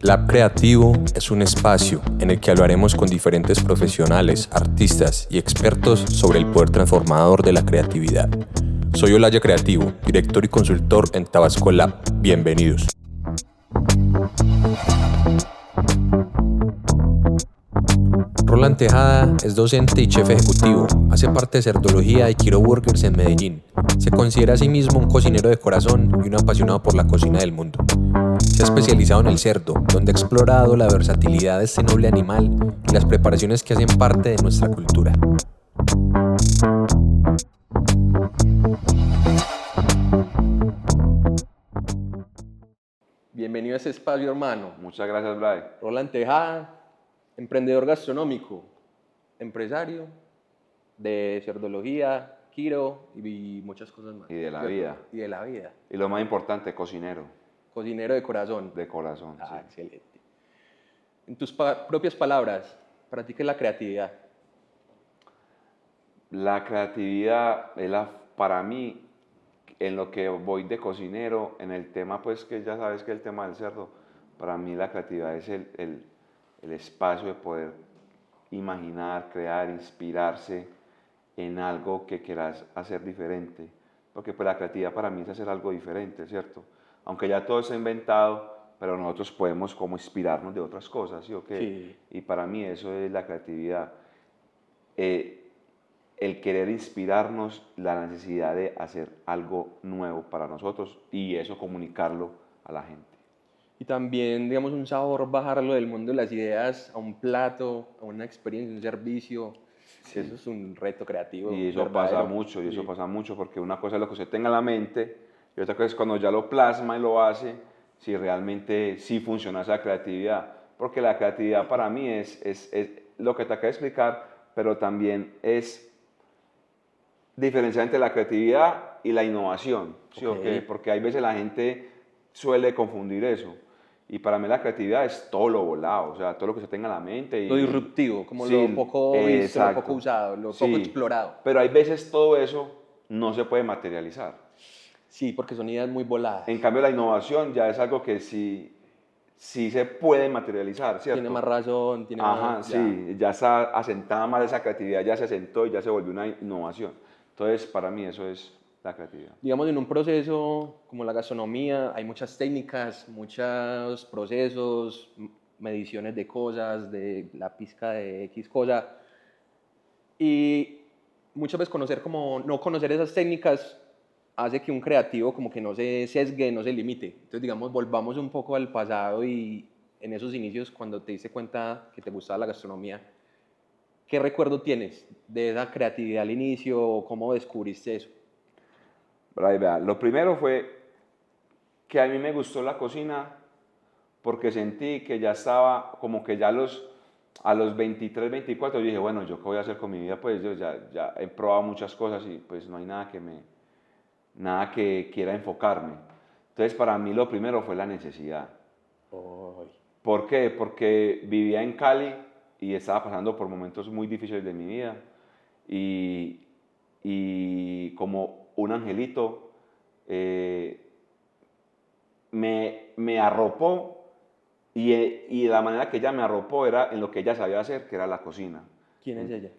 Lab Creativo es un espacio en el que hablaremos con diferentes profesionales, artistas y expertos sobre el poder transformador de la creatividad. Soy Olaya Creativo, director y consultor en Tabasco Lab. Bienvenidos. Roland Tejada es docente y chef ejecutivo. Hace parte de Cerdología y Quiro Burgers en Medellín. Se considera a sí mismo un cocinero de corazón y un apasionado por la cocina del mundo. Se ha especializado en el cerdo, donde ha explorado la versatilidad de este noble animal y las preparaciones que hacen parte de nuestra cultura. Bienvenido a este espacio, hermano. Muchas gracias, Bray. Roland Tejada, emprendedor gastronómico, empresario de Cerdología, Quiro y muchas cosas más. Y de la vida. Y de la vida. Y lo más importante, cocinero. Cocinero de corazón. De corazón, sí. Excelente. En tus propias palabras, ¿para ti qué es la creatividad? La creatividad es para mí, en lo que voy de cocinero, en el tema, pues que ya sabes que el tema del cerdo, para mí la creatividad es el espacio de poder imaginar, crear, inspirarse en algo que quieras hacer diferente. Porque pues la creatividad para mí es hacer algo diferente, ¿cierto? Aunque ya todo está inventado, pero nosotros podemos como inspirarnos de otras cosas, ¿sí o qué? Sí. Y para mí eso es la creatividad. El querer inspirarnos, la necesidad de hacer algo nuevo para nosotros y eso comunicarlo a la gente. Y también, digamos, un sabor, bajarlo del mundo de las ideas a un plato, a una experiencia, un servicio. Sí. Eso es un reto creativo. Y eso pasa mucho, pasa mucho, porque una cosa es lo que usted tenga en la mente y otra cosa es cuando ya lo plasma y lo hace, si realmente sí funciona esa creatividad. Porque la creatividad para mí es lo que te acabo de explicar, pero también es diferenciar entre la creatividad y la innovación, ¿sí o qué? Porque hay veces la gente suele confundir eso. Y para mí la creatividad es todo lo volado, o sea, todo lo que se tenga en la mente. Lo disruptivo, como sí, lo poco visto, lo poco usado, lo poco explorado. Pero hay veces todo eso no se puede materializar. Sí, porque son ideas muy voladas. En cambio la innovación ya es algo que sí se puede materializar, ¿cierto? Tiene más razón, tiene más... sí, ya está asentada más esa creatividad, ya se asentó y ya se volvió una innovación. Entonces, para mí eso es la creatividad. Digamos, en un proceso como la gastronomía hay muchas técnicas, muchos procesos, mediciones de cosas, de la pizca de X cosa. Y muchas veces no conocer esas técnicas hace que un creativo como que no se sesgue, no se limite. Entonces, digamos, volvamos un poco al pasado y en esos inicios, cuando te diste cuenta que te gustaba la gastronomía, ¿qué recuerdo tienes de esa creatividad al inicio o cómo descubriste eso? Lo primero fue que a mí me gustó la cocina porque sentí que ya estaba, como que ya a los 23, 24, yo dije, bueno, ¿yo qué voy a hacer con mi vida? Pues yo ya he probado muchas cosas y pues no hay nada que quiera enfocarme. Entonces para mí lo primero fue la necesidad. ¿Por qué? Porque vivía en Cali y estaba pasando por momentos muy difíciles de mi vida y como un angelito me arropó y la manera que ella me arropó era en lo que ella sabía hacer, que era la cocina. ¿Quién es ella?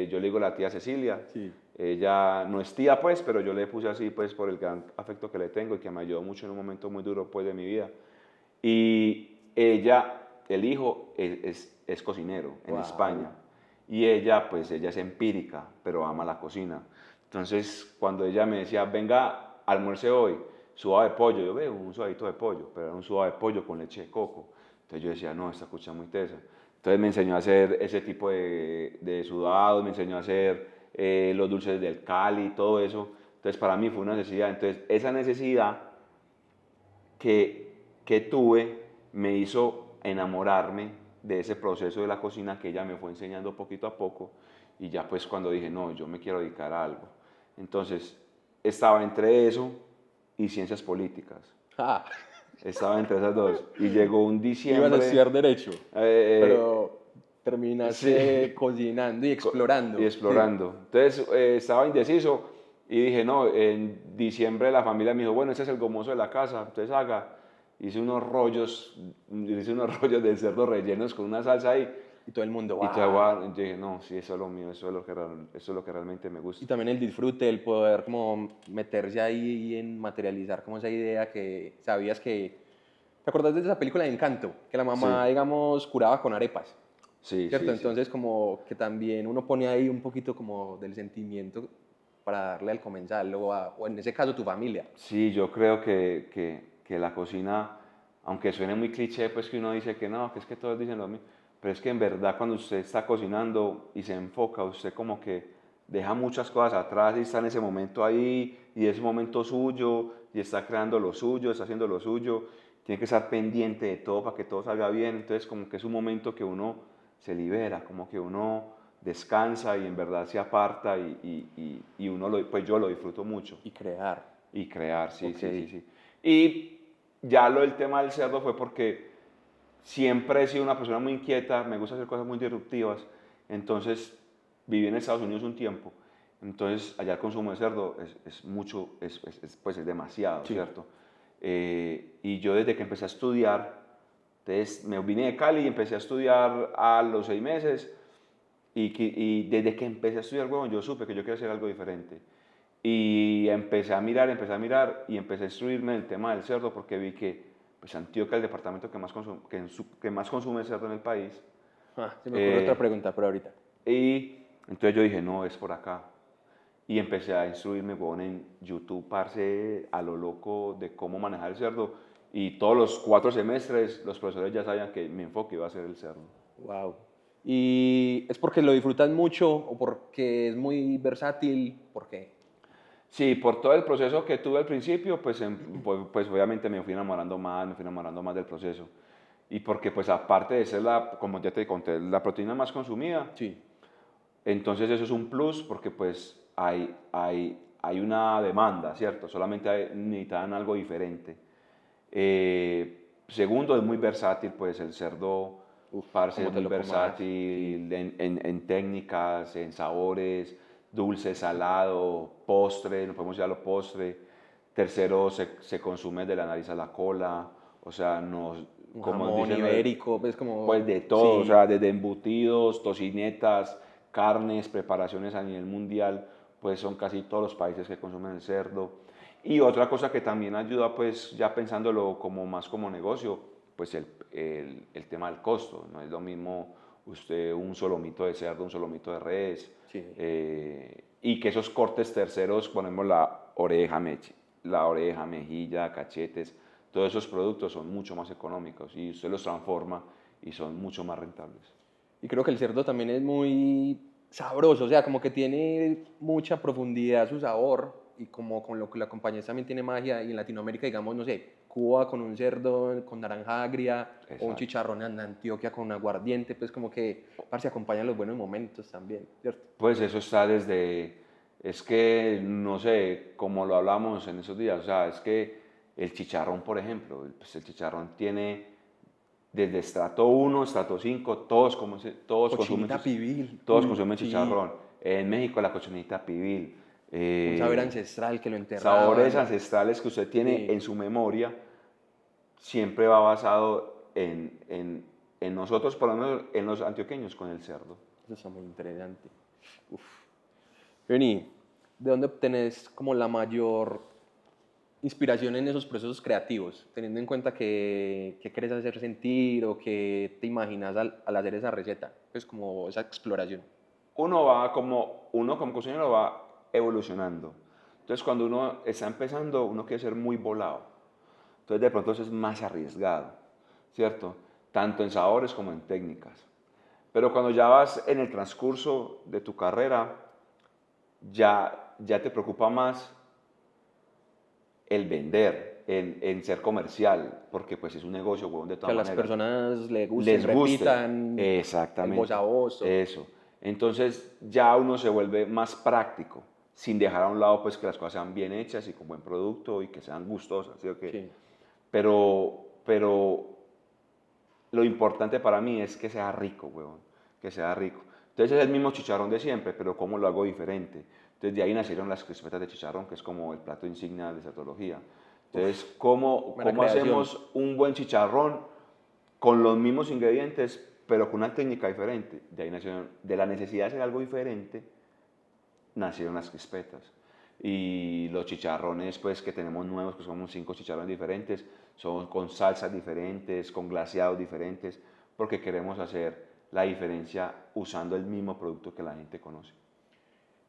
Yo le digo la tía Cecilia. Sí. Ella no es tía, pues, pero yo le puse así, pues, por el gran afecto que le tengo y que me ayudó mucho en un momento muy duro, pues, de mi vida. Y ella, el hijo, es cocinero en España. Y ella, pues, ella es empírica, pero ama la cocina. Entonces, cuando ella me decía, venga, almuerce hoy, sudado de pollo, yo veo un sudadito de pollo, pero era un sudado de pollo con leche de coco. Entonces yo decía, no, esta cucha es muy tesa. Entonces me enseñó a hacer ese tipo de sudados, me enseñó a hacer los dulces del Cali, todo eso. Entonces para mí fue una necesidad. Entonces esa necesidad que tuve me hizo enamorarme de ese proceso de la cocina que ella me fue enseñando poquito a poco. Y ya pues cuando dije, no, yo me quiero dedicar a algo. Entonces estaba entre eso y ciencias políticas. Estaba entre esas dos. Y llegó un diciembre... Ibas a estudiar Derecho, pero terminaste cocinando y explorando. Y explorando. Sí. Entonces estaba indeciso y dije, no, en diciembre la familia me dijo, bueno, ese es el gomoso de la casa, entonces haga. hice unos rollos de cerdo rellenos con una salsa ahí. Y todo el mundo, Y wow. yo dije, no, sí, eso es lo mío, eso es lo que realmente me Y gusta. también el disfrute, el poder como meterse ahí en materializar como esa idea que sabías que... ¿Te acuerdas de esa película de Encanto? Que la mamá, Sí, digamos, curaba con arepas, sí, ¿cierto? sí, sí. Entonces como que también uno pone ahí un poquito como del sentimiento para darle al comensal o en ese caso tu familia. Sí, yo creo que la cocina, aunque suene muy cliché, pues que uno dice que no, que es que todos dicen lo mismo, pero es que en verdad cuando usted está cocinando y se enfoca, usted como que deja muchas cosas atrás y está en ese momento ahí y es un momento suyo y está creando lo suyo, está haciendo lo suyo, tiene que estar pendiente de todo para que todo salga bien, entonces como que es un momento que uno se libera, como que uno descansa y en verdad se aparta y uno pues yo lo disfruto mucho. Y crear. Y crear, sí, Ok. sí, sí, sí. Y ya lo del tema del cerdo fue porque siempre he sido una persona muy inquieta, me gusta hacer cosas muy disruptivas, entonces viví en Estados Unidos un tiempo, entonces allá el consumo de cerdo es mucho, pues es demasiado, Sí. ¿cierto? Y yo desde que empecé a estudiar, entonces me vine de Cali y empecé a estudiar a los 6 meses, y desde que empecé a estudiar, huevón, yo supe que yo quería hacer algo diferente. Y empecé a mirar y empecé a instruirme en el tema del cerdo porque vi que pues, Antioquia es el departamento que más consume cerdo en el país. Ah, se me ocurre otra Eh, pregunta, pero ahorita. y entonces yo dije, no, es por acá. Y empecé a instruirme, huevón, en YouTube, parce, a lo loco de cómo manejar el cerdo. Y todos los 4 semestres los profesores ya sabían que mi enfoque iba a ser el cerdo. Wow. ¿Y es porque lo disfrutas mucho o porque es muy versátil? ¿Por qué? Sí, por todo el proceso que tuve al principio, pues, pues obviamente me fui enamorando más del proceso. Y porque pues aparte de ser como ya te conté, la proteína más consumida, Sí. entonces eso es un plus porque pues hay una demanda, ¿cierto? Solamente necesitan algo diferente. Segundo, es muy versátil, pues el cerdo, Uf, parce, ¿cómo es te muy lo comas? Sí. versátil en técnicas, en sabores, dulce, salado, postre, no podemos llamarlo postre. Tercero, se consume de la nariz a la cola, o sea, Un como jamón dicen, ibérico, pues pues como... de todo, o sea, Sí. desde embutidos, tocinetas, carnes, preparaciones a nivel mundial, pues son casi todos los países que consumen el cerdo. Y otra cosa que también ayuda, pues ya pensándolo como más como negocio, pues el tema del costo. No es lo mismo usted un solomito de cerdo, un solomito de res, Sí. y que esos cortes terceros, ponemos la oreja, mejilla, cachetes, todos esos productos son mucho más económicos y usted los transforma y son mucho más rentables. Y creo que el cerdo también es muy sabroso, o sea, como que tiene mucha profundidad su sabor y como con lo que lo acompañas también tiene magia. Y en Latinoamérica, digamos, no sé, Cuba con un cerdo con naranja agria o un Exacto. chicharrón en Antioquia con aguardiente, pues como que se acompañan los buenos momentos también, ¿cierto? Pues eso está es que, no sé, como lo hablamos en esos días, o sea, es que el chicharrón, por ejemplo, pues el chicharrón tiene desde estrato 1, estrato 5, Cochinita pibil, todos consumen sí, chicharrón. En México la cochinita pibil. un saber eh, ancestral que lo Sabores enterraban, ancestrales que usted tiene en sí, su memoria siempre va basado en nosotros, por lo menos en los antioqueños, con el cerdo. eso está muy interesante. Uf. Vení, ¿de dónde obtenés como la mayor inspiración en esos procesos creativos, teniendo en cuenta que quieres hacer sentir o que te imaginas al hacer esa receta? Es como esa exploración. Uno como cocinero va evolucionando. Entonces cuando uno está empezando, uno quiere ser muy volado. Entonces de pronto eso es más arriesgado, ¿cierto? Tanto en sabores como en técnicas. Pero cuando ya vas en el transcurso de tu carrera, ya te preocupa más el vender, en ser comercial, porque pues es un negocio, huevón, de Que a todas las maneras. personas le gusten, Les guste, repitan el voz a exactamente, voz. eso. Entonces ya uno se vuelve más práctico, sin dejar a un lado pues que las cosas sean bien hechas y con buen producto y que sean gustosas, ¿sí o qué? Sí. Pero lo importante para mí es que sea rico, huevón, que sea rico. Entonces es el mismo chicharrón de siempre, pero ¿cómo lo hago diferente? Entonces de ahí nacieron las crispetas de chicharrón, que es como el plato insignia de cetología. Entonces, ¿cómo Buena creación. hacemos un buen chicharrón con los mismos ingredientes, pero con una técnica diferente? De ahí nació, de la necesidad de hacer algo diferente, nacieron las crispetas. Y los chicharrones, pues, que tenemos nuevos, que somos 5 chicharrones diferentes, son con salsas diferentes, con glaseados diferentes, porque queremos hacer la diferencia usando el mismo producto que la gente conoce.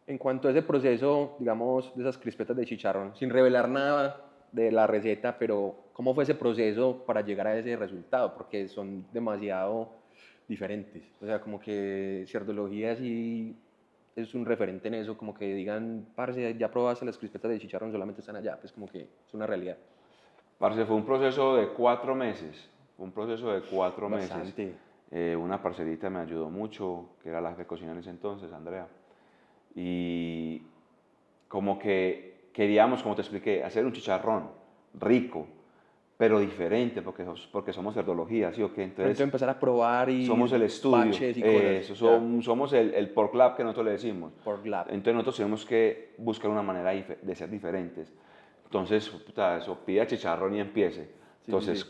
En cuanto a ese proceso, digamos, de esas crispetas de chicharrón, sin revelar nada de la receta, pero ¿cómo fue ese proceso para llegar a ese resultado? Porque son demasiado diferentes. O sea, como que Cerdología sí es un referente en eso, como que digan, parce, ya probaste las crispetas de chicharrón, solamente están allá, pues como que es una realidad. Parce, fue un proceso de 4 meses. Fue un proceso de 4 meses. Bastante. Una parcerita me ayudó mucho, que era la jefe de cocina en ese entonces, Andrea. Y como que queríamos, como te expliqué, hacer un chicharrón rico, pero diferente, porque somos cerdología, ¿sí o qué? Pero entonces Entonces, empezar a probar y somos el estudio, baches y cosas. somos el pork lab que nosotros le decimos. Pork lab. Entonces nosotros tenemos que buscar una manera de ser diferentes. Entonces, puta, eso, pida chicharrón y empiece. Entonces, sí.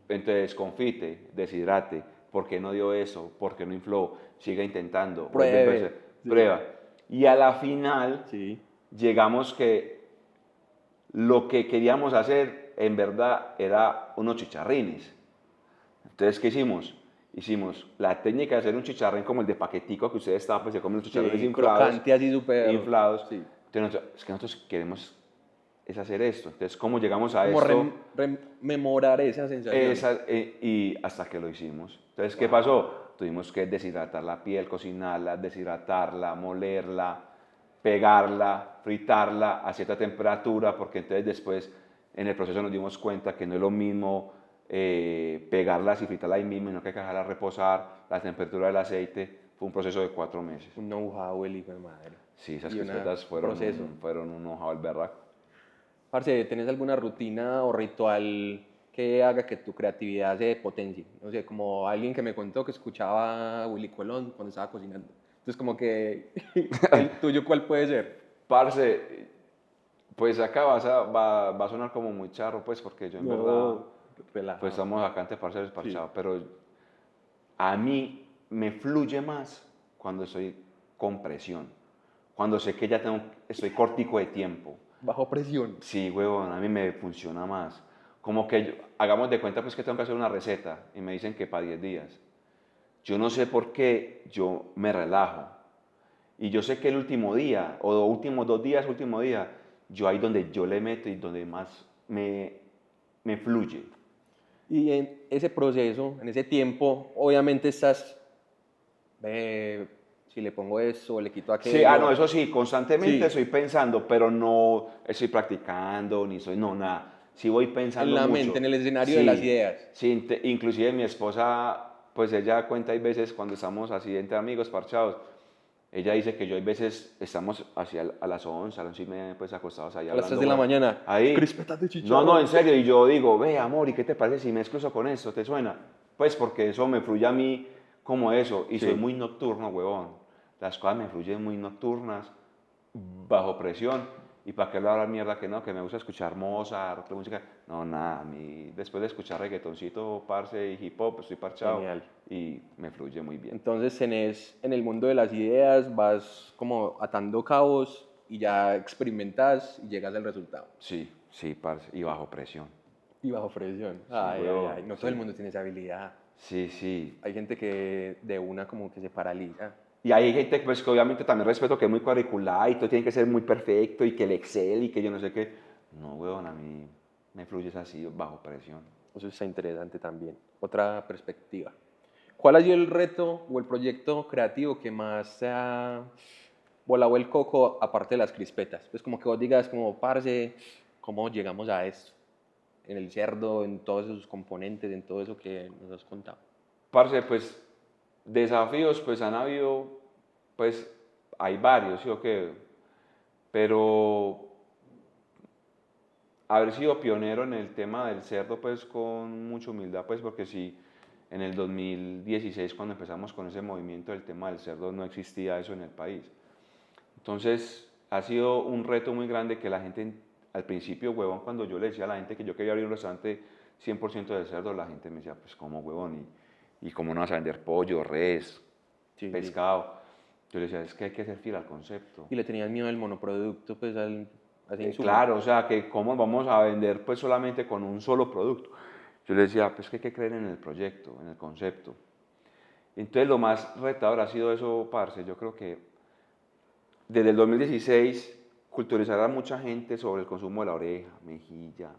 entonces confite, deshidrate, ¿por qué no dio eso? ¿Por qué no infló? Siga intentando, vuelve a Pruebe. empezar, Sí. prueba. Y a la final Sí. llegamos que lo que queríamos hacer en verdad era unos chicharrines. Entonces, ¿qué hicimos? Hicimos la técnica de hacer un chicharrín como el de paquetico que ustedes estaban, pues se comen los chicharrines Sí, inflados. crocante así súper. Inflados. Sí. Entonces, es que nosotros queremos es hacer esto. Entonces, ¿cómo llegamos a Como esto? rememorar esa sensación. Y hasta que lo hicimos. Entonces, ¿qué pasó? Tuvimos que deshidratar la piel, cocinarla, deshidratarla, molerla, pegarla, fritarla a cierta temperatura, porque entonces después en el proceso nos dimos cuenta que no es lo mismo pegarlas y fritarla ahí mismo, sino que hay que dejarla reposar, la temperatura del aceite. Fue un proceso de 4 meses. Un know-how, el hijo de madre. Sí, esas Y crispetas proceso. fueron un know-how al berraco. Parce, ¿tenés alguna rutina o ritual que haga que tu creatividad se potencie? No sé, como alguien que me contó que escuchaba a Willy Colón cuando estaba cocinando. Entonces, como que, ¿el tuyo cuál puede ser? Parce, pues acá va a sonar como muy charro, pues, porque yo en verdad, No, pues relajado. estamos acá ante parceros Sí. parchados, pero a mí me fluye más cuando estoy con presión, cuando sé que ya estoy cortico de tiempo. Bajo presión. Sí, huevón, a mí me funciona más. Como que hagamos de cuenta pues que tengo que hacer una receta y me dicen que para 10 días. Yo no sé por qué yo me relajo. Y yo sé que el último día, o los últimos 2 días, último día, yo ahí donde yo le meto y donde más me fluye. Y en ese proceso, en ese tiempo, obviamente estás, si le pongo eso, le quito Sí, aquello. no, eso sí, constantemente Sí. estoy pensando, pero no estoy practicando, ni soy, no, nada. Sí voy pensando En la mucho. mente, en el escenario de Sí, las ideas. sí, inclusive mi esposa, pues ella cuenta hay veces cuando estamos así entre amigos, parchados, ella dice que yo hay veces estamos así a las 11, a las 11 y media, pues acostados ahí A las 3 hablando. de la Bueno, mañana. ahí. Crispetas de No, chicharrón. no, en serio, y yo digo, ve, amor, ¿y qué te parece si mezclo eso con esto? ¿Te suena? Pues porque eso me fluye a mí como eso, y Sí. soy muy nocturno, huevón. Las cosas me fluyen muy nocturnas, bajo presión, y para qué hablar mierda que no, que me gusta escuchar Mozart, música. No, nada, a mí después de escuchar reggaetoncito, parce y hip hop, estoy parchado Genial. y me fluye muy bien. Entonces tenés en el mundo de las ideas, vas como atando cabos y ya experimentas y llegas al resultado. Sí, sí, parce, y bajo presión. Y bajo presión. Sí, huevón, Ay. No todo sí. el mundo tiene esa habilidad. Sí, sí. Hay gente que de una como que se paraliza. Y hay gente pues, que obviamente también respeto que es muy cuadriculada y todo tiene que ser muy perfecto y que el Excel y que yo no sé qué. No, weón, a mí me fluye así bajo presión. Eso está interesante también. Otra perspectiva. ¿Cuál ha sido el reto o el proyecto creativo que más te ha volado el coco aparte de las crispetas? Pues como que vos digas como, parce, ¿cómo llegamos a esto? En el cerdo, en todos esos componentes, en todo eso que nos has contado. Parce, pues desafíos pues han habido, pues hay varios, ¿sí o qué? Pero haber sido pionero en el tema del cerdo pues con mucha humildad pues porque sí, en el 2016 cuando empezamos con ese movimiento del tema del cerdo no existía eso en el país. Entonces ha sido un reto muy grande que la gente al principio, huevón, cuando yo le decía a la gente que yo quería abrir un restaurante 100% de cerdo, la gente me decía, pues, ¿cómo, huevón? ¿Y cómo no vas a vender pollo, res, Sí, sí. pescado? Yo le decía, es que hay que ser fiel al concepto. Y le tenías miedo al monoproducto, pues a ese insumo. Claro, o sea, que cómo vamos a vender pues solamente con un solo producto. Yo le decía, pues que hay que creer en el proyecto, en el concepto. Entonces lo más retador ha sido eso, parce. Yo creo que desde el 2016 culturizar a mucha gente sobre el consumo de la oreja, mejilla,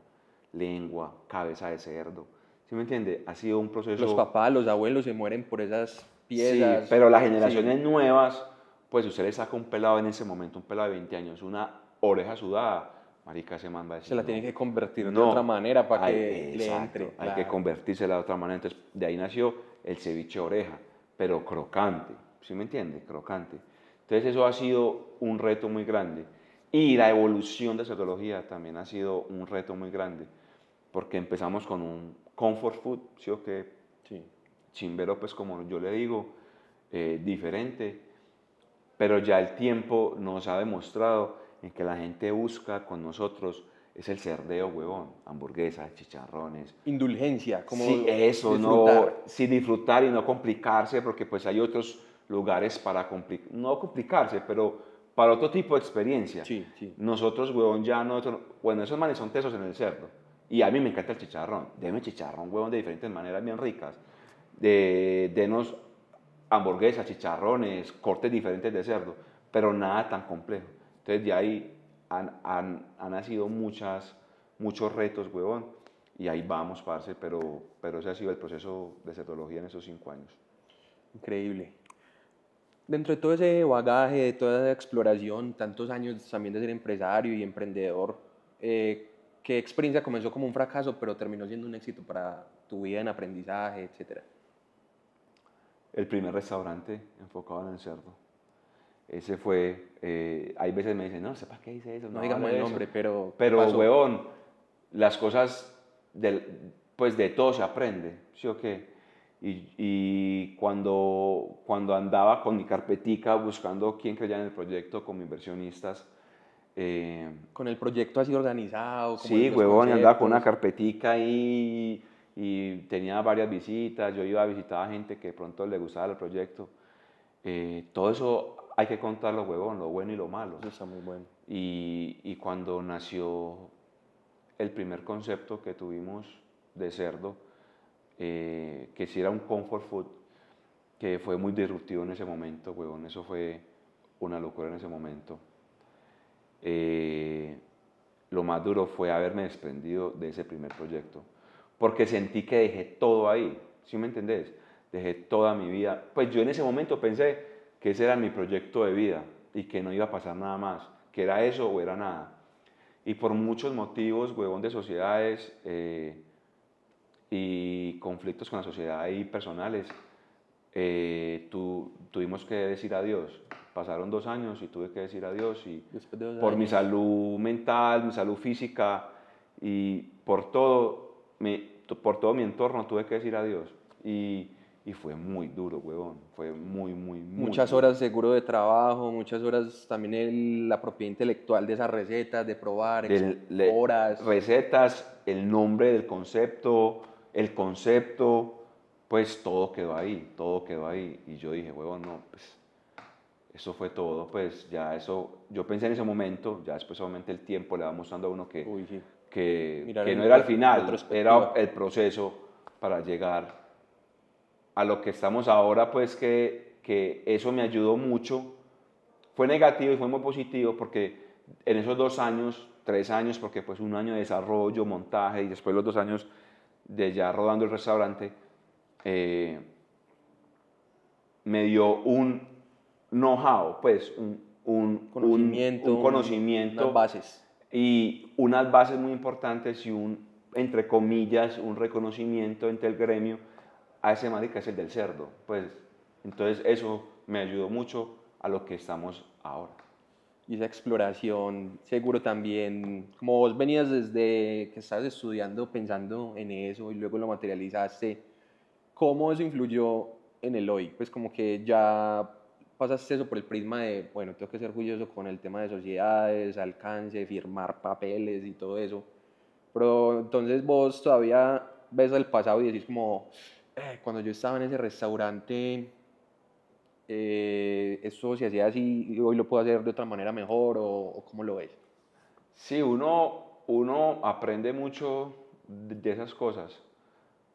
lengua, cabeza de cerdo. ¿Sí me entiende? Ha sido un Los proceso. papás, los abuelos se mueren por esas Sí, piezas. pero las Sí, generaciones nuevas, pues usted le saca un pelado en ese momento, un pelado de 20 años, una oreja sudada, marica, ese man va a se decir, la tienen no, que convertir de otra no, manera para que le exacto, entre, hay que claro. convertirse de otra manera. Entonces, de ahí nació el ceviche oreja, pero crocante, ¿sí me entiende? Crocante. Entonces, eso ha sido un reto muy grande. Y la evolución de cetología también ha sido un reto muy grande, porque empezamos con un comfort food, ¿sí o qué? Sí. Chimbero, pues como yo le digo, diferente, pero ya el tiempo nos ha demostrado en que la gente busca con nosotros es el cerdeo, huevón, hamburguesas, chicharrones. Indulgencia, Sí, como eso, no, disfrutar. sí disfrutar y no complicarse, porque pues hay otros lugares para no complicarse, pero para otro tipo de experiencia. Sí, sí. Nosotros, huevón, ya nosotros, bueno, esos manes son tesos en el cerdo. Y a mí me encanta el chicharrón. Deme chicharrón, huevón, de diferentes maneras bien ricas. Denos hamburguesas, chicharrones, cortes diferentes de cerdo, pero nada tan complejo. Entonces de ahí han nacido muchos retos, huevón, y ahí vamos, parce, pero ese ha sido el proceso de cetología en esos 5 años. Increíble. Dentro de todo ese bagaje, de toda esa exploración, tantos años también de ser empresario y emprendedor, ¿qué experiencia comenzó como un fracaso, pero terminó siendo un éxito para tu vida en aprendizaje, etcétera? El primer restaurante enfocado en el cerdo. Ese fue, hay veces me dicen, no, ¿sepa qué dice eso? No No digamos hable el de eso. nombre, pero ¿qué Pero, pasó? huevón, las cosas, pues de todo se aprende, ¿sí o qué? Y cuando andaba con mi carpetica buscando quién creía en el proyecto como inversionistas, eh, Con el proyecto así organizado, como sí, los huevón, y andaba con una conceptos. carpetica ahí y tenía varias visitas, yo iba a visitar a gente que de pronto le gustaba el proyecto. Todo eso hay que contarlo, huevón, lo bueno y lo malo. Eso está muy bueno. Y cuando nació el primer concepto que tuvimos de cerdo, que sí era un comfort food, que fue muy disruptivo en ese momento, huevón, eso fue una locura en ese momento. Eh, lo más duro fue haberme desprendido de ese primer proyecto, porque sentí que dejé todo ahí, ¿sí me entendés? Dejé toda mi vida. Pues yo en ese momento pensé que ese era mi proyecto de vida y que no iba a pasar nada más, que era eso o era nada. Y por muchos motivos, huevón, de sociedades y conflictos con la sociedad y personales, tuvimos que decir adiós. Pasaron 2 años y tuve que decir adiós y Después de dos por mi años, salud mental, mi salud física y por todo mi entorno tuve que decir adiós. Y fue muy duro, huevón. Fue muy, muy, muy muchas duro. horas seguro de trabajo, muchas horas también la propiedad intelectual de esas recetas, de probar, horas. Recetas, el nombre del concepto, el concepto, pues todo quedó ahí, todo quedó ahí. Y yo dije, huevón, no, pues eso fue todo, pues ya eso, yo pensé en ese momento, ya después obviamente el tiempo le va mostrando a uno que, Uy, sí. que, Mirar que no en era el final, era retrospectiva. el proceso para llegar a lo que estamos ahora, pues que eso me ayudó mucho. Fue negativo y fue muy positivo porque en esos 2 años, 3 años, porque pues un año de desarrollo, montaje y después los 2 años de ya rodando el restaurante, eh, me dio un know-how, pues un Conocimiento, unas conocimiento bases. y unas bases muy importantes y entre comillas, un reconocimiento entre el gremio a ese marica que es el del cerdo. Pues entonces eso me ayudó mucho a lo que estamos ahora. Y esa exploración, seguro también, como vos venías desde que estabas estudiando pensando en eso y luego lo materializaste, ¿cómo eso influyó en el hoy? Pues como que ya pasaste eso por el prisma de, bueno, tengo que ser juicioso con el tema de sociedades, alcance, firmar papeles y todo eso. Pero entonces vos todavía ves el pasado y decís como, cuando yo estaba en ese restaurante, esto se hacía así y hoy lo puedo hacer de otra manera mejor o cómo lo ves. Sí, uno aprende mucho de esas cosas,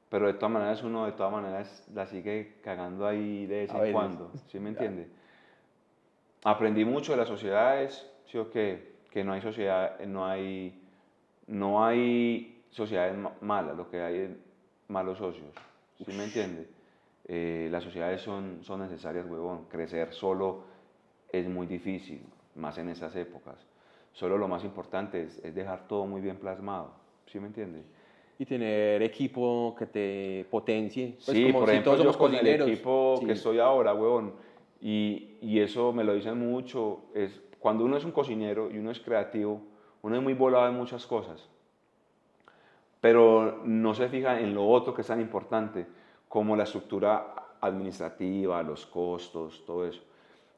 pero de todas maneras uno de todas maneras la sigue cagando ahí de vez A en veces. cuando, ¿sí me Ya. entiende? Aprendí mucho de las sociedades, sí o qué, que no hay sociedad, no hay sociedades malas, lo que hay es malos socios, ¿sí me entiende? Las sociedades son necesarias, huevón. Crecer solo es muy difícil, más en esas épocas. Solo lo más importante es dejar todo muy bien plasmado, ¿sí me entiende? Y tener equipo que te potencie. Pues Sí, como por si ejemplo, todos yo somos con el cocineros. equipo que Sí, estoy ahora, huevón, y eso me lo dicen mucho, es cuando uno es un cocinero y uno es creativo, uno es muy volado en muchas cosas, pero no se fija en lo otro que es tan importante, como la estructura administrativa, los costos, todo eso.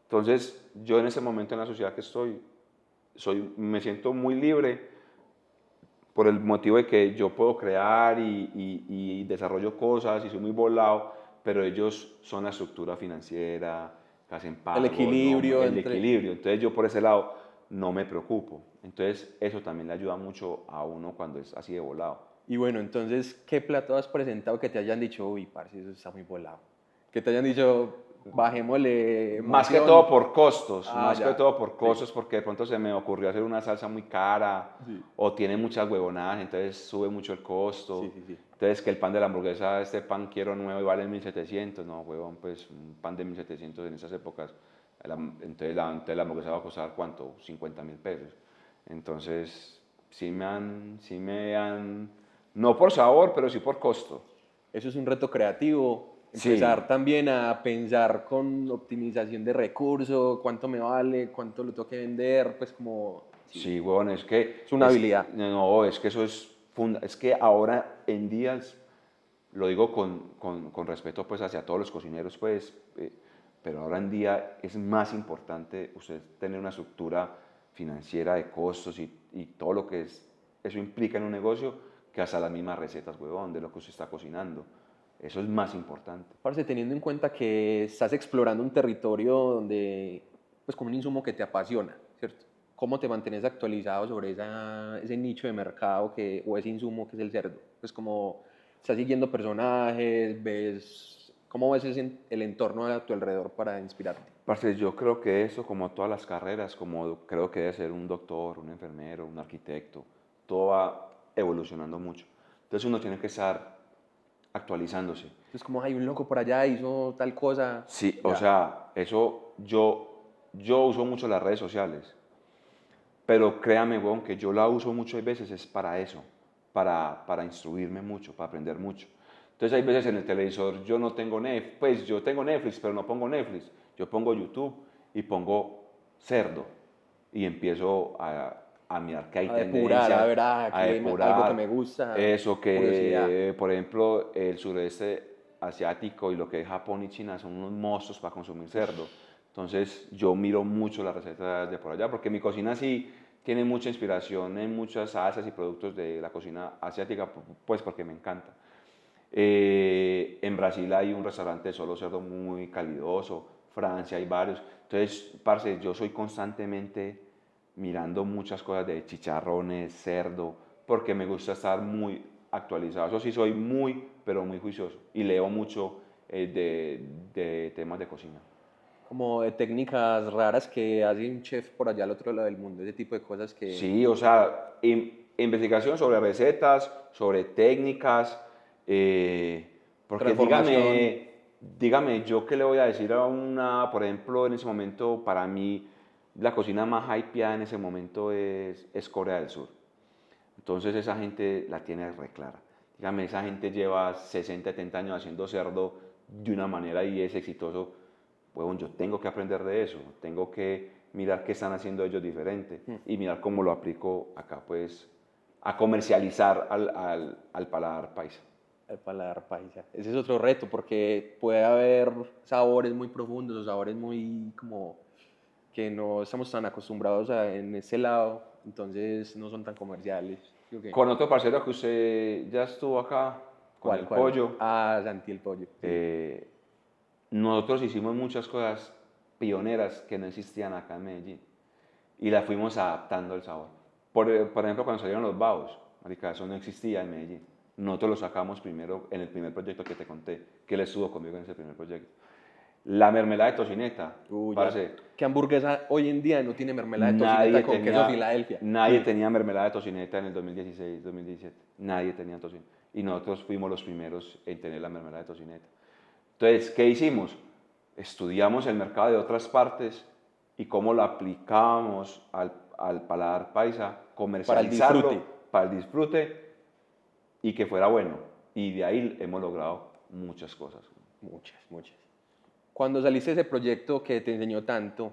Entonces, yo en ese momento en la sociedad que estoy, me siento muy libre por el motivo de que yo puedo crear y desarrollo cosas y soy muy volado, pero ellos son la estructura financiera, que hacen el pagos, no, equilibrio el entre... equilibrio. Entonces yo por ese lado no me preocupo. Entonces eso también le ayuda mucho a uno cuando es así de volado. Y bueno, entonces, ¿qué plato has presentado que te hayan dicho, uy, parce, eso está muy volado? Que te hayan dicho, bajémosle Más que todo emoción. por costos, Ah, más que ya. todo por Sí, costos, porque de pronto se me ocurrió hacer una salsa muy cara sí, o tiene muchas huevonadas, entonces sube mucho el sí, costo. sí, sí. Entonces que el pan de la hamburguesa, este pan quiero nuevo y vale 1.700, no, huevón, pues un pan de 1.700 en esas épocas, entonces la hamburguesa va a costar ¿cuánto? 50.000 pesos. Entonces, sí me han, no por sabor, pero sí por costo. Eso es un reto creativo. Sí, Empezar también a pensar con optimización de recursos, cuánto me vale, cuánto lo tengo que vender, pues como, sí, sí, huevón, es una habilidad. no, es que eso es que ahora en día, lo digo con respeto pues hacia todos los cocineros pues, pero ahora en día es más importante usted tener una estructura financiera de costos y todo lo que eso implica en un negocio que hasta las mismas recetas, huevón, de lo que usted está cocinando. Eso es más importante. Parce, teniendo en cuenta que estás explorando un territorio donde, pues con un insumo que te apasiona, ¿cierto? ¿Cómo te mantienes actualizado sobre ese nicho de mercado o ese insumo que es el cerdo? Pues como estás siguiendo personajes, ¿cómo ves el entorno a tu alrededor para inspirarte? Parce, yo creo que eso, como todas las carreras, como creo que debe ser un doctor, un enfermero, un arquitecto, todo va evolucionando mucho. Entonces uno tiene que estar actualizándose. Es como, hay un loco por allá hizo tal cosa, Sí, o ya. sea, eso yo uso mucho las redes sociales, pero créame, weón, que yo la uso muchas veces es para eso, para instruirme mucho, para aprender mucho. Entonces hay veces en el televisor yo no tengo Netflix, pues yo tengo Netflix, pero no pongo Netflix, yo pongo YouTube y pongo cerdo y empiezo a mirar que hay A depurar, a tendencias, ver, a algo que me depurar gusta, eso curiosidad. que, por ejemplo, el sureste asiático y lo que es Japón y China son unos monstruos para consumir cerdo. Entonces yo miro mucho las recetas de por allá, porque mi cocina sí tiene mucha inspiración en muchas salsas y productos de la cocina asiática, pues porque me encanta. En Brasil hay un restaurante de solo cerdo muy calidoso, Francia hay varios. Entonces, parce, yo soy constantemente mirando muchas cosas de chicharrones, cerdo, porque me gusta estar muy actualizado. Eso sí, soy muy, pero muy juicioso y leo mucho de temas de cocina. Como de técnicas raras que hace un chef por allá al otro lado del mundo, ese tipo de cosas que... Sí, o sea, investigación sobre recetas, sobre técnicas, porque Transformación. dígame, yo qué le voy a decir a una, por ejemplo, en ese momento, para mí, la cocina más hypeada en ese momento es Corea del Sur. Entonces esa gente la tiene re clara. Dígame, esa gente lleva 60, 70 años haciendo cerdo de una manera y es exitoso. Bueno, yo tengo que aprender de eso, tengo que mirar qué están haciendo ellos diferente y mirar cómo lo aplico acá, pues, a comercializar al paladar paisa. al paladar paisa. Ese es otro reto porque puede haber sabores muy profundos o sabores muy como que no estamos tan acostumbrados en ese lado, entonces no son tan comerciales. ¿Sí o qué? Con otro parcero que usted ya estuvo acá, con ¿Cuál, el cuál? pollo, Ah, Santi el pollo, sí. eh, nosotros hicimos muchas cosas pioneras que no existían acá en Medellín y las fuimos adaptando al sabor. Por ejemplo, cuando salieron los baos, marica, eso no existía en Medellín. Nosotros lo sacamos primero en el primer proyecto que te conté, que él estuvo conmigo en ese primer proyecto. La mermelada de tocineta, Ya. parce, ¿Qué hamburguesa hoy en día no tiene mermelada de tocineta con queso Filadelfia? nadie Sí. tenía mermelada de tocineta en el 2016, 2017. Nadie tenía tocineta. Y nosotros fuimos los primeros en tener la mermelada de tocineta. Entonces, ¿qué hicimos? Estudiamos el mercado de otras partes y cómo lo aplicábamos al paladar paisa, Para el comercializarlo disfrute. para el disfrute y que fuera bueno. Y de ahí hemos logrado muchas cosas. Muchas, muchas. Cuando saliste de ese proyecto que te enseñó tanto,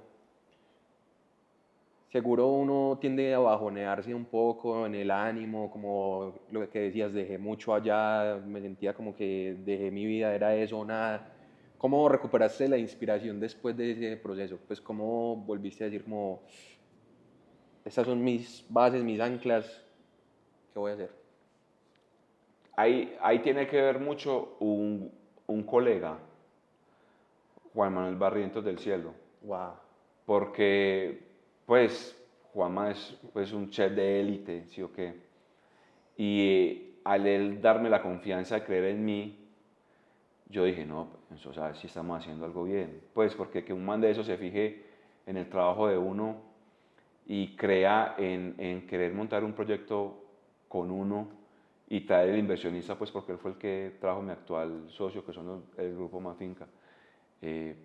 seguro uno tiende a bajonearse un poco en el ánimo, como lo que decías, dejé mucho allá, me sentía como que dejé mi vida, era eso o nada. ¿Cómo recuperaste la inspiración después de ese proceso? Pues cómo volviste a decir como, estas son mis bases, mis anclas, ¿qué voy a hacer? Ahí tiene que ver mucho un colega, Juan Manuel Barrientos del Cielo, Wow. porque pues Juanma es pues, un chef de élite, ¿sí o qué? Y al él darme la confianza de creer en mí, yo dije, no, pues, o sea, si estamos haciendo algo bien. Pues porque que un man de eso se fije en el trabajo de uno y crea en querer montar un proyecto con uno y traer el inversionista, pues porque él fue el que trajo mi actual socio, que son el grupo Mafinca. Eh,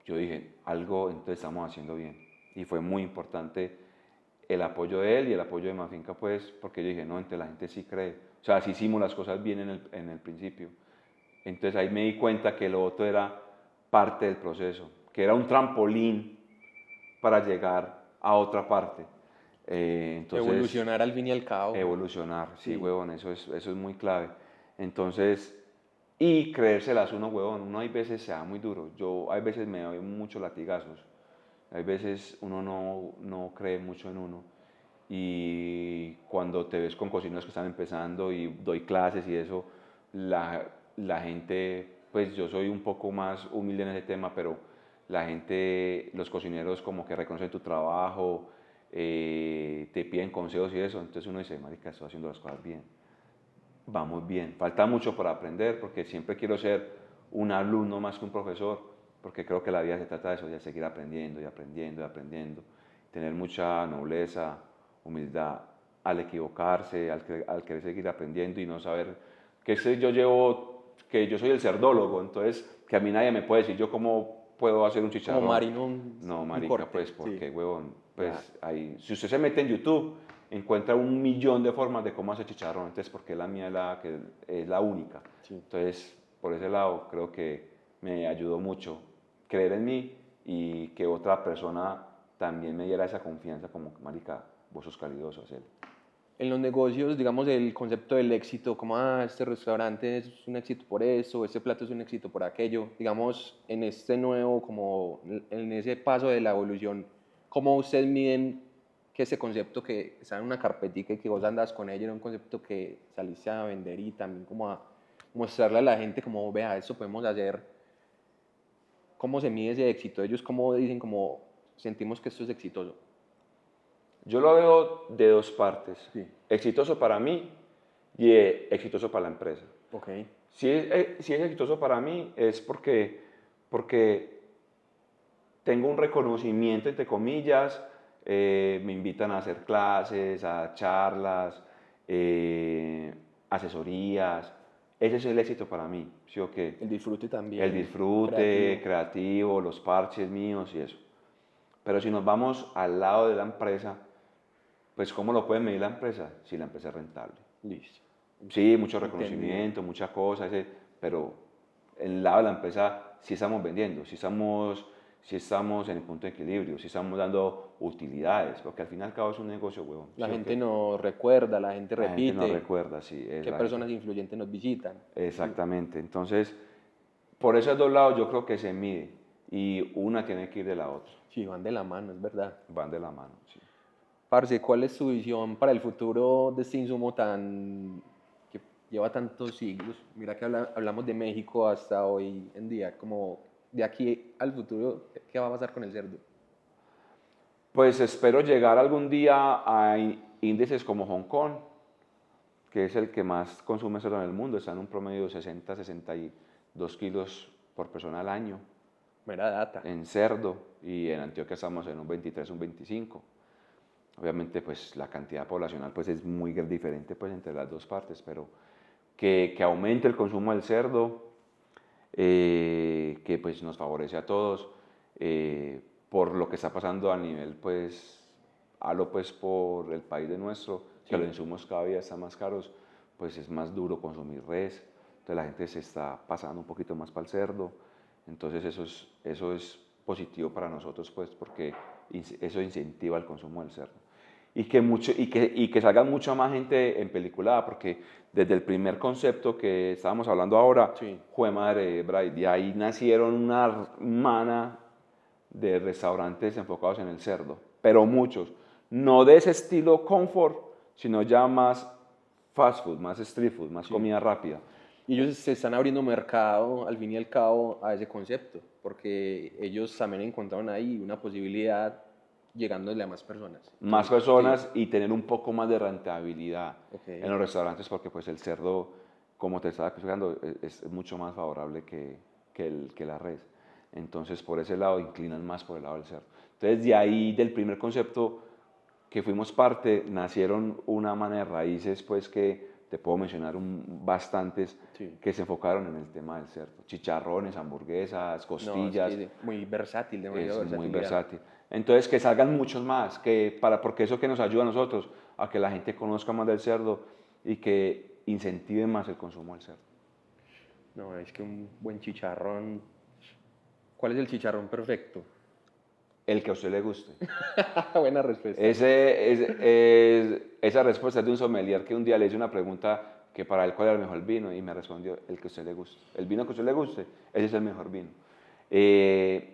yo dije, algo entonces estamos haciendo bien. Y fue muy importante el apoyo de él y el apoyo de Mafinca, pues, porque yo dije, no, entre la gente sí cree. O sea, sí hicimos las cosas bien en el principio. Entonces ahí me di cuenta que lo otro era parte del proceso, que era un trampolín para llegar a otra parte. Entonces, Evolucionar al fin y al cabo. evolucionar, sí, Sí. huevón, eso es muy clave. Entonces, y creérselas uno, huevón, uno hay veces se da muy duro. Yo hay veces me doy muchos latigazos. Hay veces uno no cree mucho en uno. Y cuando te ves con cocineros que están empezando y doy clases y eso, la gente, pues yo soy un poco más humilde en ese tema, pero la gente, los cocineros como que reconocen tu trabajo, te piden consejos y eso, entonces uno dice, marica, estoy haciendo las cosas bien, vamos bien, falta mucho por aprender porque siempre quiero ser un alumno más que un profesor, porque creo que la vida se trata de eso, de seguir aprendiendo y aprendiendo y aprendiendo, tener mucha nobleza, humildad al equivocarse, al querer seguir aprendiendo y no saber que yo llevo, que yo soy el cerdólogo, entonces que a mí nadie me puede decir yo cómo puedo hacer un Como chicharrón. marino No, un marica, corte. pues, Sí. porque, huevón, Ya. pues, ahí, si usted se mete en YouTube, encuentra un millón de formas de cómo hacer chicharrón, entonces, porque la mía que es la única. Sí. Entonces, por ese lado, creo que me ayudó mucho creer en mí y que otra persona también me diera esa confianza como, marica, vos sos calidoso, hacer. En los negocios, digamos, el concepto del éxito, como, este restaurante es un éxito por esto, este plato es un éxito por aquello, digamos, en este nuevo, como en ese paso de la evolución, ¿cómo ustedes miden que ese concepto que está en una carpetica y que vos andas con ella era un concepto que saliste a vender y también como a mostrarle a la gente como, vea, esto podemos hacer, cómo se mide ese éxito? Ellos cómo dicen, como, sentimos que esto es exitoso. Yo lo veo de dos partes, Sí. exitoso para mí y exitoso para la empresa. Ok. Si es exitoso para mí es porque tengo un reconocimiento, entre comillas, me invitan a hacer clases, a charlas, asesorías. Ese es el éxito para mí, ¿sí o qué? El disfrute El también, disfrute creativo. creativo, los parches míos y eso. Pero si nos vamos al lado de la empresa, pues ¿cómo lo puede medir la empresa? Si la empresa es rentable. Listo. Sí, mucho Entendido. reconocimiento, muchas cosas, pero en el lado de la empresa sí estamos vendiendo, si estamos en el punto de equilibrio, si estamos dando utilidades, porque al fin y al cabo es un negocio, huevón. La ¿Sí o gente qué? nos recuerda, la gente La gente no repite, recuerda, sí. qué personas influyentes nos visitan. Exactamente. Entonces, por esos dos lados yo creo que se mide y una tiene que ir de la otra. Sí, van de la mano, es verdad. Van de la mano, sí. Parce, ¿cuál es su visión para el futuro de este insumo tan que lleva tantos siglos? Mira que hablamos de México hasta hoy en día, como de aquí al futuro, ¿qué va a pasar con el cerdo? Pues espero llegar algún día a índices como Hong Kong, que es el que más consume cerdo en el mundo, está en un promedio de 60, 62 kilos por persona al año Mera data. en cerdo, y en Antioquia estamos en un 23, un 25. Obviamente pues la cantidad poblacional pues es muy diferente pues entre las dos partes, pero que aumente el consumo del cerdo, que pues nos favorece a todos, por lo que está pasando a nivel pues, hablo pues por el país de nuestro, que Sí. los insumos cada día están más caros, pues es más duro consumir res, entonces la gente se está pasando un poquito más para el cerdo, entonces eso es positivo para nosotros pues porque eso incentiva el consumo del cerdo. Y que salga mucha más gente en peliculada, porque desde el primer concepto que estábamos hablando ahora, Sí. jue madre, Bray, de ahí nacieron una mana de restaurantes enfocados en el cerdo, pero muchos, no de ese estilo comfort, sino ya más fast food, más street food, más Sí. comida rápida. Y ellos se están abriendo mercado, al fin y al cabo, a ese concepto, porque ellos también encontraron ahí una posibilidad llegándole a más personas. Más Sí. personas y tener un poco más de rentabilidad Ok. en los restaurantes, porque pues el cerdo, como te estaba explicando, es mucho más favorable que la res. Entonces por ese lado inclinan más por el lado del cerdo. Entonces de ahí, del primer concepto que fuimos parte, nacieron una manera de raíces pues que te puedo mencionar bastantes Sí. que se enfocaron en el tema del cerdo. Chicharrones, hamburguesas, No, es costillas, que muy versátil, es demasiado muy versatilidad. versátil. Entonces, que salgan muchos más, porque eso que nos ayuda a nosotros a que la gente conozca más del cerdo y que incentive más el consumo del cerdo. No, es que un buen chicharrón. ¿Cuál es el chicharrón perfecto? El que a usted le guste. Buena respuesta. Esa respuesta es de un sommelier que un día le hice una pregunta que para él cuál era el mejor vino y me respondió el que a usted le guste. El vino que a usted le guste, ese es el mejor vino.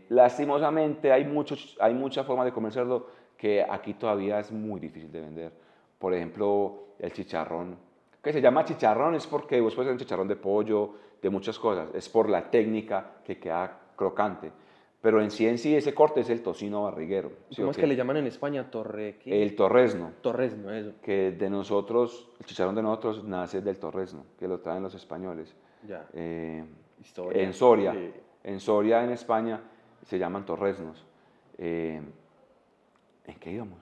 Lastimosamente hay muchas formas de comer cerdo que aquí todavía es muy difícil de vender. Por ejemplo, el chicharrón, que se llama chicharrón es porque vos puedes hacer un chicharrón de pollo, de muchas cosas, es por la técnica que queda crocante. Pero en sí ese corte es el tocino barriguero. ¿Y ¿Sí o cómo es que qué? le llaman en España? Torre, ¿qué? El torresno, Torresno, eso. que de nosotros, el chicharrón de nosotros nace del torresno, que lo traen los españoles. Ya. Eh, Historia. en Soria, Sí. en Soria, en España, se llaman torresnos. ¿En qué íbamos?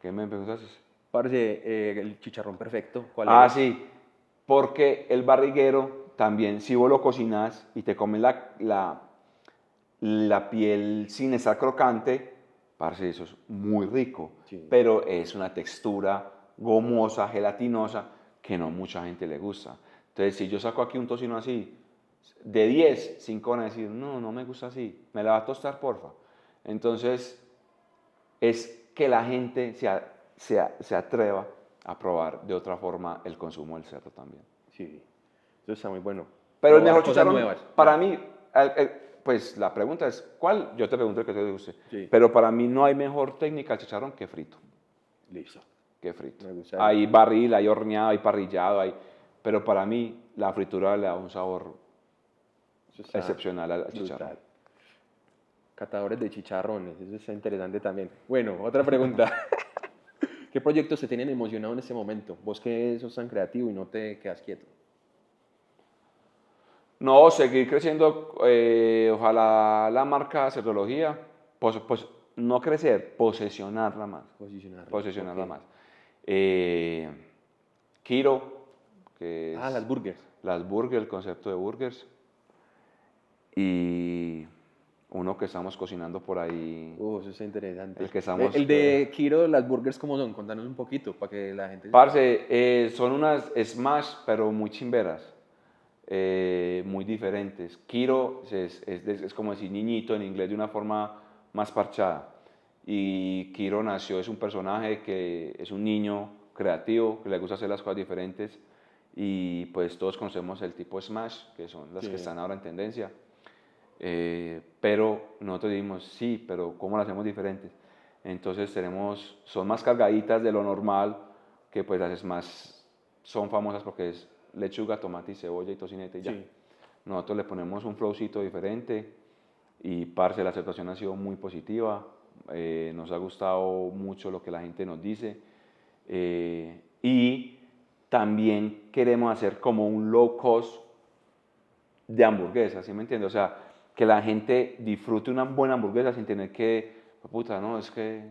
¿Qué me preguntaste? Parce, el chicharrón perfecto, ¿cuál Ah, es? sí, porque el barriguero también, si vos lo cocinas y te comes la piel sin estar crocante, parce, eso es muy rico, Sí. pero es una textura gomosa, gelatinosa, que no mucha gente le gusta. Entonces, si yo saco aquí un tocino así, de 10, 5 van a decir, no, no me gusta así, me la va a tostar, porfa. Entonces, es que la gente se atreva a probar de otra forma el consumo del cerdo también. Sí. Eso está muy bueno. Pero el Probar mejor cosas chicharrón, nuevas. para Ya. mí, pues la pregunta es, ¿cuál? Yo te pregunto el que te guste. Sí. Pero para mí no hay mejor técnica al chicharrón que frito. Listo. Que frito. Me gusta Hay barril, hay horneado, hay parrillado, pero para mí la fritura le da un sabor Eso está excepcional al chicharrón. brutal. Catadores de chicharrones, eso está interesante también. Bueno, otra pregunta. ¿Qué proyectos te tienen emocionado en este momento? Vos que sos tan creativo y no te quedas quieto. No, seguir creciendo, ojalá la marca Cerdología, pues no crecer, posesionarla más. Posicionarlo. Posesionarla Ok. más. Eh, Kiro, que Ah, las es burgers. las burgers, el concepto de burgers. Y uno que estamos cocinando por ahí, Eso está interesante. el que estamos... El de Kiro, las burgers, ¿cómo son? Contanos un poquito para que la gente... parce, son unas smash, pero muy chimberas, muy diferentes. Kiro es como decir niñito en inglés de una forma más parchada. Y Kiro nació, es un personaje que es un niño creativo, que le gusta hacer las cosas diferentes. Y pues todos conocemos el tipo Smash, que son las Sí. que están ahora en tendencia. Pero nosotros dijimos, sí, pero ¿cómo las hacemos diferentes? Entonces son más cargaditas de lo normal, que pues las Smash son famosas porque es lechuga, tomate y cebolla y tocineta y ya. Sí. Nosotros le ponemos un flowcito diferente y parce, la aceptación ha sido muy positiva. Nos ha gustado mucho lo que la gente nos dice. Y también queremos hacer como un low cost de hamburguesas, ¿sí me entiendes? O sea, que la gente disfrute una buena hamburguesa sin tener que, puta, no, es que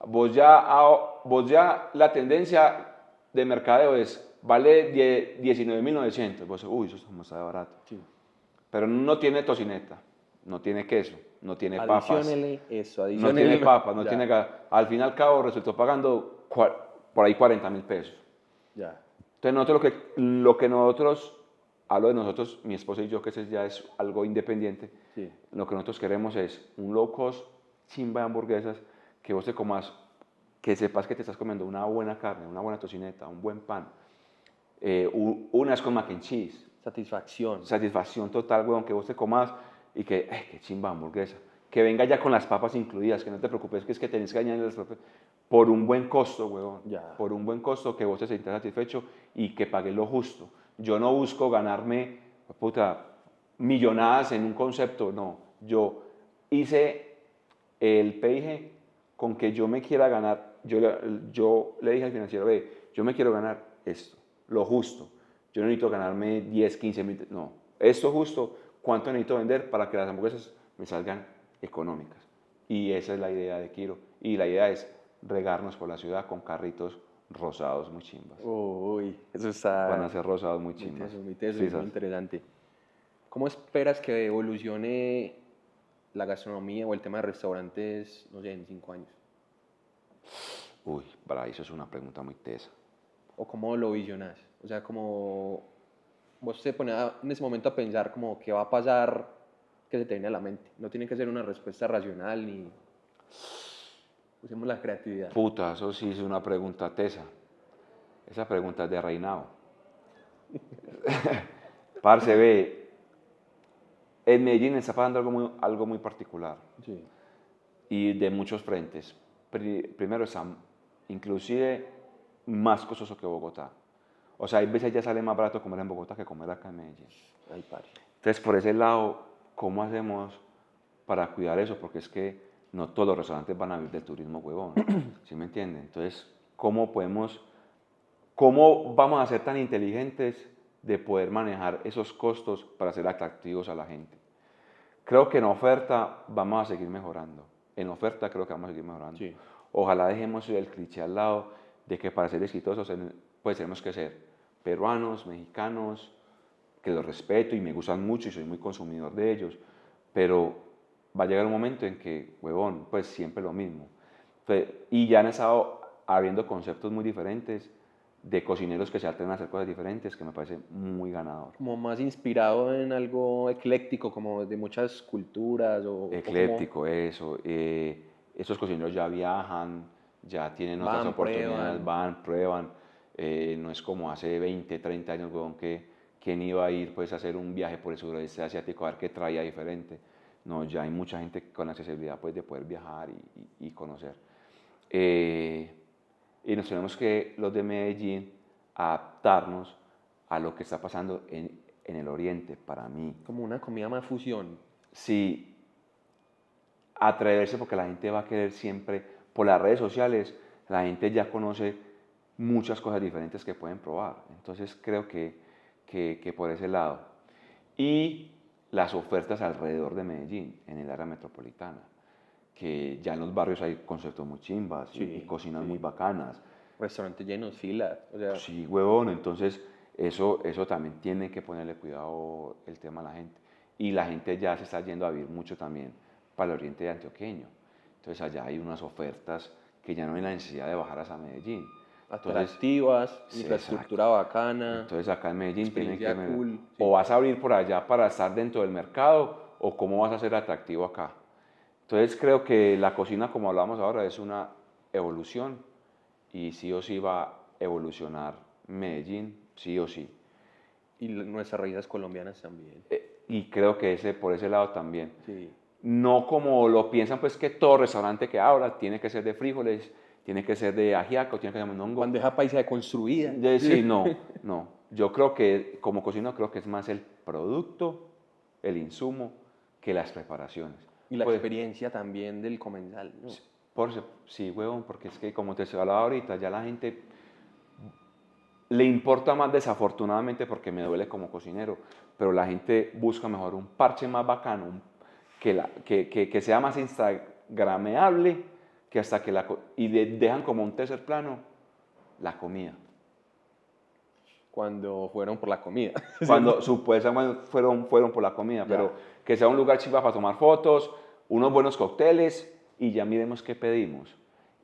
vos ya la tendencia de mercadeo es, vale 19.900, vos, uy, eso está barato. Sí. Pero no tiene tocineta, no tiene queso, no tiene papas. Adiciónele eso, No adiciónele. tiene papas, no Ya, tiene al fin y al cabo resultó pagando por ahí 40.000 pesos. ya. Entonces nosotros lo que nosotros, hablo de nosotros, mi esposa y yo, que ese ya es algo independiente, Sí. lo que nosotros queremos es un low cost, chimba de hamburguesas, que vos te comas, que sepas que te estás comiendo una buena carne, una buena tocineta, un buen pan, unas con mac and cheese, Satisfacción. satisfacción total, weón, que vos te comas y que, qué chimba hamburguesa. Que venga ya con las papas incluidas, que no te preocupes, que es que tenés que añadir las papas. Por un buen costo, weón. Ya. Por un buen costo, que vos te sientas satisfecho y que pagues lo justo. Yo no busco ganarme, puta, millonadas en un concepto, no. Yo hice el PIG con que yo me quiera ganar. Yo le dije al financiero, ve, yo me quiero ganar esto, lo justo. Yo no necesito ganarme 10, 15 mil, no. Esto justo, ¿cuánto necesito vender para que las hamburguesas me salgan económicas? Y esa es la idea de Kiro. Y la idea es regarnos por la ciudad con carritos rosados muy chimbas. Uy, eso está Van a ser rosados muy muy chimbas. teso, muy teso Sí, y muy ¿sabes? interesante. ¿Cómo esperas que evolucione la gastronomía o el tema de restaurantes, no sé, en 5 años? Uy, para eso es una pregunta muy tesa. ¿O cómo lo visionás? O sea, como vos te pones en ese momento a pensar como qué va a pasar, que se te viene a la mente. No tiene que ser una respuesta racional ni usemos la creatividad. Puta, eso sí es una pregunta tesa. Esa pregunta es de reinado. Parce, ve, en Medellín está pasando algo muy particular Sí. y de muchos frentes. Primero está inclusive más costoso que Bogotá. O sea, hay veces ya sale más barato comer en Bogotá que comer acá en Medellín. Ay, parce. Entonces, por ese lado, ¿cómo hacemos para cuidar eso? Porque es que no todos los restaurantes van a vivir del turismo, huevón. ¿Sí me entienden? Entonces, ¿cómo vamos a ser tan inteligentes de poder manejar esos costos para ser atractivos a la gente? Creo que en oferta vamos a seguir mejorando. En oferta creo que vamos a seguir mejorando. Sí. Ojalá dejemos el cliché al lado de que para ser exitosos pues tenemos que ser peruanos, mexicanos, que los respeto y me gustan mucho y soy muy consumidor de ellos, pero va a llegar un momento en que, huevón, pues siempre lo mismo. Entonces, y ya han estado abriendo conceptos muy diferentes de cocineros que se atreven a hacer cosas diferentes, que me parece muy ganador. Como más inspirado en algo ecléctico, como de muchas culturas o Ecléptico, eso. Esos cocineros ya viajan, ya tienen otras van, oportunidades, prueban. van, prueban. No es como hace 20, 30 años, huevón, que quién iba a ir pues, a hacer un viaje por el sudeste asiático a ver qué traía diferente. No, ya hay mucha gente con accesibilidad pues, de poder viajar y conocer. Y nos tenemos que, los de Medellín, adaptarnos a lo que está pasando en el oriente, para mí. Como una comida más fusión. Sí, atreverse porque la gente va a querer siempre, por las redes sociales, la gente ya conoce muchas cosas diferentes que pueden probar. Entonces creo que por ese lado. Y las ofertas alrededor de Medellín, en el área metropolitana, que ya en los barrios hay conceptos muy chimbas y Sí, cocinas sí. muy bacanas. Restaurantes llenos, filas. O sea, Sí, huevón, entonces eso también tiene que ponerle cuidado el tema a la gente. Y la gente ya se está yendo a vivir mucho también para el oriente antioqueño. Entonces allá hay unas ofertas que ya no hay la necesidad de bajar hasta Medellín. Entonces, atractivas, sí, infraestructura exacto. Bacana. Entonces acá en Medellín tienen que... Experiencia cool, sí. O vas a abrir por allá para estar dentro del mercado o cómo vas a ser atractivo acá. Entonces creo que la cocina, como hablamos ahora, es una evolución y sí o sí va a evolucionar Medellín, sí o sí. Y nuestras raíces colombianas también. Y creo que por ese lado también. Sí. No como lo piensan, pues que todo restaurante que abra tiene que ser de frijoles, tiene que ser de ajiaco, tiene que ser de mondongo. Bandeja paisa deconstruida. Sí, no, no. Yo creo que como cocinero creo que es más el producto, el insumo, que las preparaciones. Y la Pues, experiencia también del comensal, ¿no? sí, huevón, porque es que como te hablaba ahorita, ya la gente le importa más desafortunadamente porque me duele como cocinero, pero la gente busca mejor un parche más bacano, que sea más instagrameable, que hasta que y dejan como un tercer plano la comida. Cuando fueron por la comida. Cuando supuestamente fueron por la comida, Ya. pero que sea un lugar chiva para tomar fotos, unos buenos cócteles y ya miremos qué pedimos.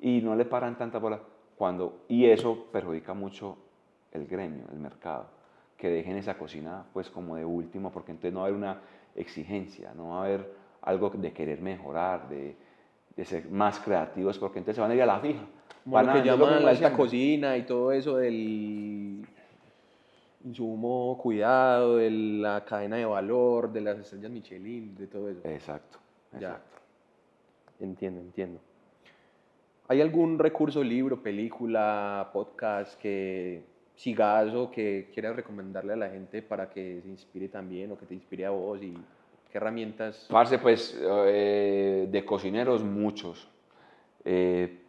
Y no le paran tanta bola y eso perjudica mucho el gremio, el mercado, que dejen esa cocina pues como de último, porque entonces no va a haber una exigencia, no va a haber algo de querer mejorar, de ser más creativos, porque entonces se van a ir a la fija. Como lo que Van a vender lo llaman mismo la de alta siempre. cocina y todo eso del insumo cuidado, de la cadena de valor, de las estrellas Michelin, de todo eso. Exacto, Ya, exacto. entiendo, entiendo. ¿Hay algún recurso, libro, película, podcast que sigas o que quieras recomendarle a la gente para que se inspire también o que te inspire a vos? ¿Y qué herramientas? Parce, pues de cocineros muchos. Eh,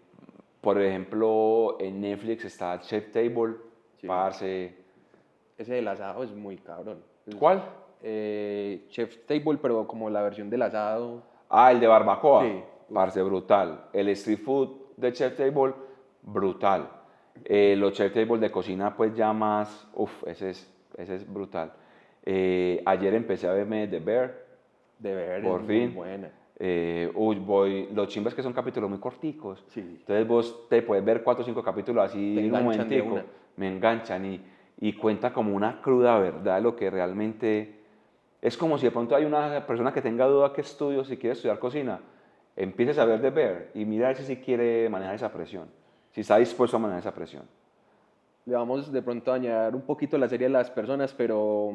por ejemplo, en Netflix está Chef Table, Sí. parce. Ese del asado es muy cabrón. ¿Cuál? Chef's Table, pero como la versión del asado. Ah, el de barbacoa, Sí, uf, parce, brutal. El street food de Chef Table, brutal. Los Chef Table de cocina, pues ya más, ese es brutal. Ayer empecé a verme The Bear, de ver, es por muy fin. buena. Los chimbas que son capítulos muy corticos. Sí, Entonces vos te puedes ver 4 o 5 capítulos te así en un enganchan de momentico. una. Me enganchan y cuenta como una cruda verdad de lo que realmente... Es como si de pronto hay una persona que tenga duda que estudio, si quiere estudiar cocina, empieces a ver de ver y mira si quiere manejar esa presión, si está dispuesto a manejar esa presión. Le vamos de pronto a añadir un poquito la serie de las personas, pero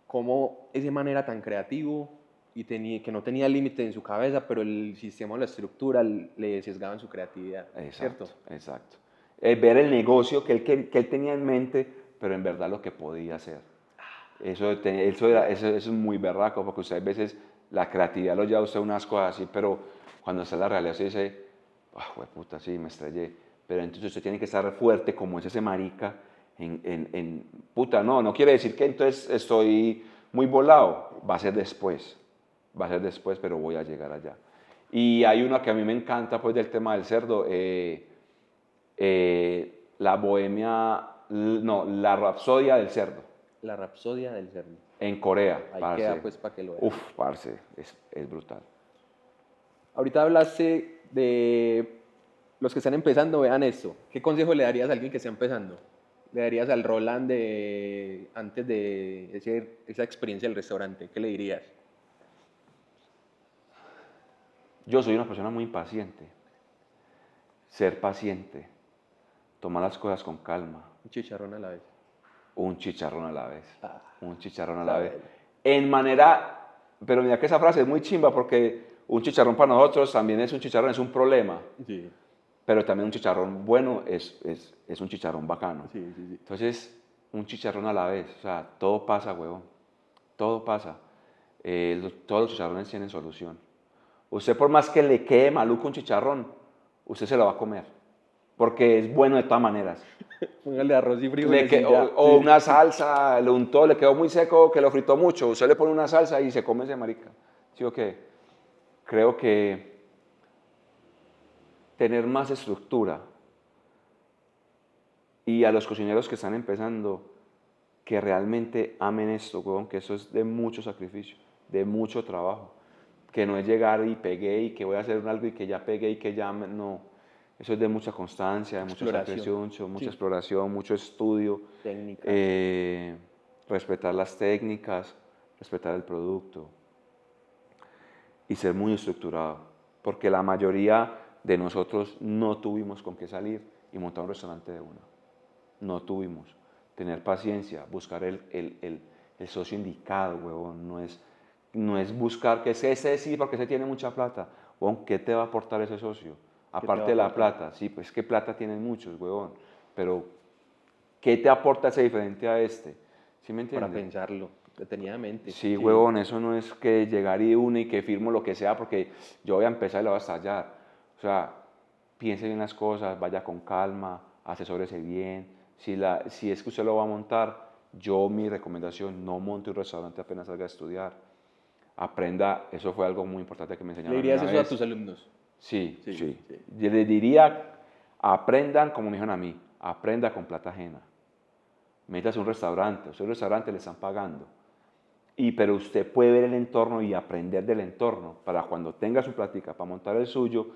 cómo ese man era tan creativo y que no tenía límite en su cabeza, pero el sistema o la estructura le sesgaba en su creatividad, Exacto, ¿cierto? exacto. Ver el negocio que él tenía en mente, pero en verdad lo que podía hacer. Eso es muy berraco, porque usted a veces la creatividad lo lleva a usted a unas cosas así, pero cuando está en la realidad usted dice, ah, puta, sí, me estrellé. Pero entonces usted tiene que estar fuerte como es ese marica puta, no quiere decir que entonces estoy muy volado, va a ser después, pero voy a llegar allá. Y hay una que a mí me encanta, pues, del tema del cerdo, la bohemia, no, la rapsodia del cerdo. La Rapsodia del Cerdo. En Corea, Ahí queda parce. pues para que lo vean. Uf, parce, es brutal. Ahorita hablaste de los que están empezando, vean esto. ¿Qué consejo le darías a alguien que está empezando? ¿Le darías al Roland antes de esa experiencia del restaurante? ¿Qué le dirías? Yo soy una persona muy impaciente. Ser paciente, tomar las cosas con calma, Un chicharrón a la vez. un chicharrón a la vez, Ah, un chicharrón a la vez. sabe. En manera, pero mira que esa frase es muy chimba porque un chicharrón para nosotros también es un chicharrón, es un problema, Sí, pero también un chicharrón bueno es un chicharrón bacano. sí, sí, sí. Entonces, un chicharrón a la vez, o sea, todo pasa, huevón, todo pasa. Todos los chicharrones tienen solución. Usted por más que le quede maluco un chicharrón, usted se lo va a comer, porque es bueno de todas maneras. Póngale arroz y frijoles y ya. O Sí. una salsa, le untó, le quedó muy seco, que lo fritó mucho, usted le pone una salsa y se come ese marica. ¿Sí o qué? Creo que tener más estructura y a los cocineros que están empezando, que realmente amen esto, huevón, que eso es de mucho sacrificio, de mucho trabajo, que no es llegar y pegué y que voy a hacer algo y que ya pegué y que ya no. Eso es de mucha constancia, de mucha Exploración. sacrificio, mucha Sí. exploración, mucho estudio, Técnicas. respetar las técnicas, respetar el producto. y ser muy estructurado, porque la mayoría de nosotros no tuvimos con qué salir y montar un restaurante de una. No tuvimos. Tener paciencia, buscar el socio indicado, huevón. No es buscar que ese sí, porque ese tiene mucha plata. Huevón, ¿qué te va a aportar ese socio? ¿Qué te va Aparte a de la aportar? plata, sí, pues que plata tienen muchos, huevón. Pero, ¿qué te aporta ese diferente a este? ¿Sí me Para entiendes? pensarlo detenidamente. Sí, Sí, huevón, eso no es que llegar y une y que firmo lo que sea porque yo voy a empezar y lo voy a estallar. O sea, piense bien las cosas, vaya con calma, asesórese bien. Si es que usted lo va a montar, mi recomendación, no monte un restaurante apenas salga a estudiar. Aprenda, eso fue algo muy importante que me ¿le enseñaron a mí dirías una eso a vez. tus alumnos? Sí, Sí, sí. sí. Yo les diría, aprendan como me dijeron a mí, aprenda con plata ajena. Métase a un restaurante, a un restaurante le están pagando. Pero usted puede ver el entorno y aprender del entorno para cuando tenga su plática para montar el suyo,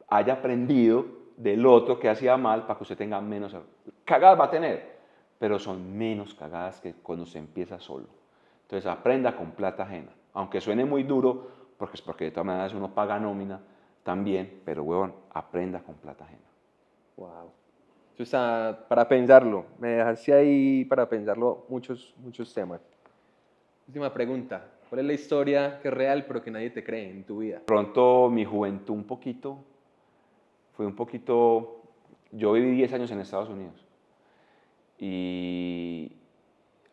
haya aprendido del otro que hacía mal para que usted tenga menos cagadas va a tener, pero son menos cagadas que cuando se empieza solo. Entonces aprenda con plata ajena, aunque suene muy duro, porque es porque de todas maneras uno paga nómina también, pero huevón, aprenda con plata ajena. Wow. Eso está para pensarlo. Me dejaste ahí para pensarlo muchos temas. Última pregunta. ¿Cuál es la historia que es real pero que nadie te cree en tu vida? Pronto mi juventud fue un poquito, yo viví 10 años en Estados Unidos. Y,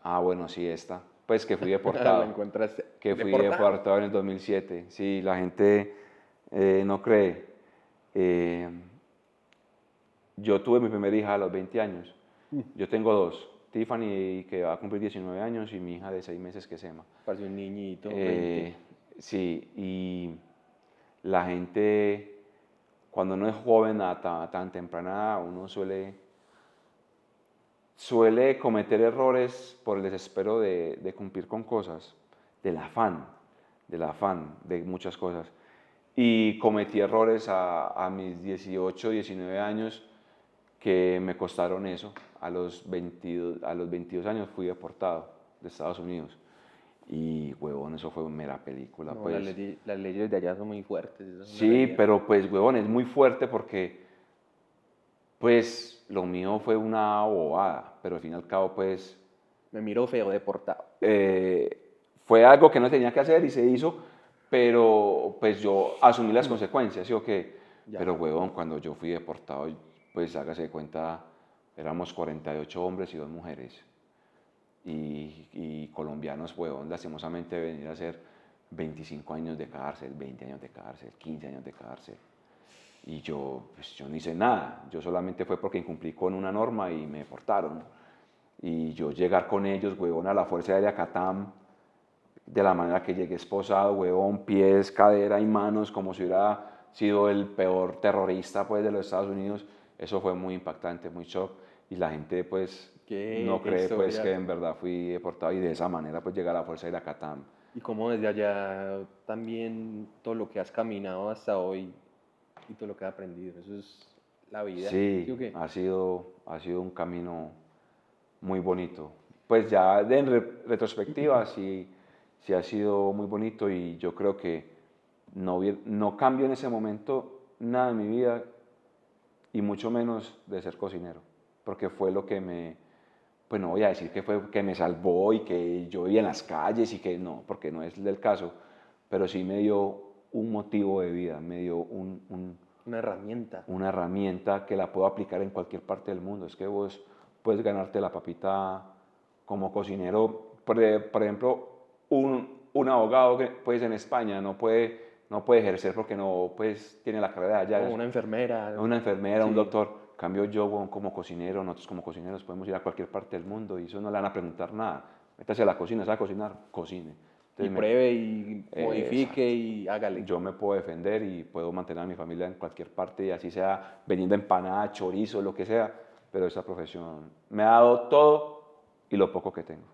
bueno, sí, esta. Pues que fui La deportado. encontraste Que fui deportado. deportado en el 2007. Sí, la gente no cree. Eh, yo tuve mi primera hija a los 20 años. Yo tengo dos. Tiffany, que va a cumplir 19 años, y mi hija de 6 meses, que se llama. Parece un niñito, 20. Eh, sí, y la gente, cuando uno es joven a tan temprana edad, uno suele cometer errores por el desespero de cumplir con cosas, del afán, de muchas cosas. Y cometí errores a mis 18, 19 años que me costaron eso. A los 22 años fui deportado de Estados Unidos. Y, huevón, eso fue mera película, No, pues. las leyes de allá son muy fuertes, esa es una Sí, realidad. pero pues, huevón, es muy fuerte porque, pues, lo mío fue una bobada, pero al fin y al cabo, pues, Me miro feo deportado. fue algo que no tenía que hacer y se hizo, pero pues yo asumí las consecuencias, ¿sí o qué? Ya. Pero, huevón, cuando yo fui deportado, pues hágase de cuenta, éramos 48 hombres y 2 mujeres. Y colombianos, huevón, lastimosamente venir a hacer 25 años de cárcel, 20 años de cárcel, 15 años de cárcel. Y yo no hice nada, yo solamente fue porque incumplí con una norma y me deportaron. Y yo llegar con ellos, huevón, a la Fuerza Aérea Catam, de la manera que llegué esposado, huevón, pies, cadera y manos, como si hubiera sido el peor terrorista, pues, de los Estados Unidos, eso fue muy impactante, muy shock. Y la gente, pues, no Qué cree, pues, que historia. en verdad fui deportado y de esa manera, pues, llegar a la Fuerza Aérea Catam. Y cómo desde allá también todo lo que has caminado hasta hoy y todo lo que has aprendido. Eso es la vida. ¿Sí o Sí, qué? ha sido un camino muy bonito. Pues ya retrospectiva sí ha sido muy bonito y yo creo que no cambio en ese momento nada en mi vida y mucho menos de ser cocinero, porque fue lo que pues no voy a decir que fue que me salvó y que yo vivía en las calles y que no, porque no es el caso, pero sí me dio un motivo de vida, me dio Una herramienta. una herramienta que la puedo aplicar en cualquier parte del mundo. Es que vos puedes ganarte la papita como cocinero. Por ejemplo, un abogado que pues, en España no puede ejercer porque no pues, tiene la carrera de O allá. una enfermera. Una enfermera, un Sí. doctor. Cambio yo como cocinero, nosotros como cocineros podemos ir a cualquier parte del mundo y eso no le van a preguntar nada. Métase a la cocina, ¿sabe cocinar? Cocine. Y Entonces, pruebe y modifique exacto. y hágale. Yo me puedo defender y puedo mantener a mi familia en cualquier parte, y así sea vendiendo empanada, chorizo, lo que sea, pero esa profesión me ha dado todo y lo poco que tengo.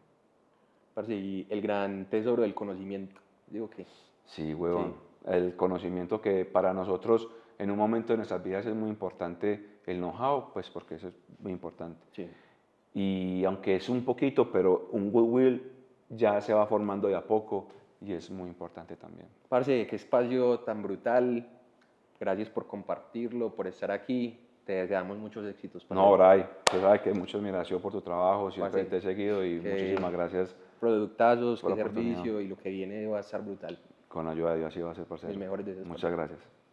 Parce, y el gran tesoro del conocimiento. Digo que Sí, huevón. sí, El conocimiento que para nosotros en un momento de nuestras vidas es muy importante, el know-how, pues porque eso es muy importante. sí. Y aunque es un poquito, pero un goodwill ya se va formando de a poco y es muy importante también. Parce, qué espacio tan brutal. Gracias por compartirlo, por estar aquí. Te deseamos muchos éxitos. Parce. No, Bray, usted sabe que mucha admiración por tu trabajo, siempre Parce, te he seguido y que muchísimas gracias productazos, por qué la oportunidad. servicio y lo que viene va a estar brutal. Con la ayuda de Dios así va a ser, Mis parcero. mejores deseos. Muchas gracias.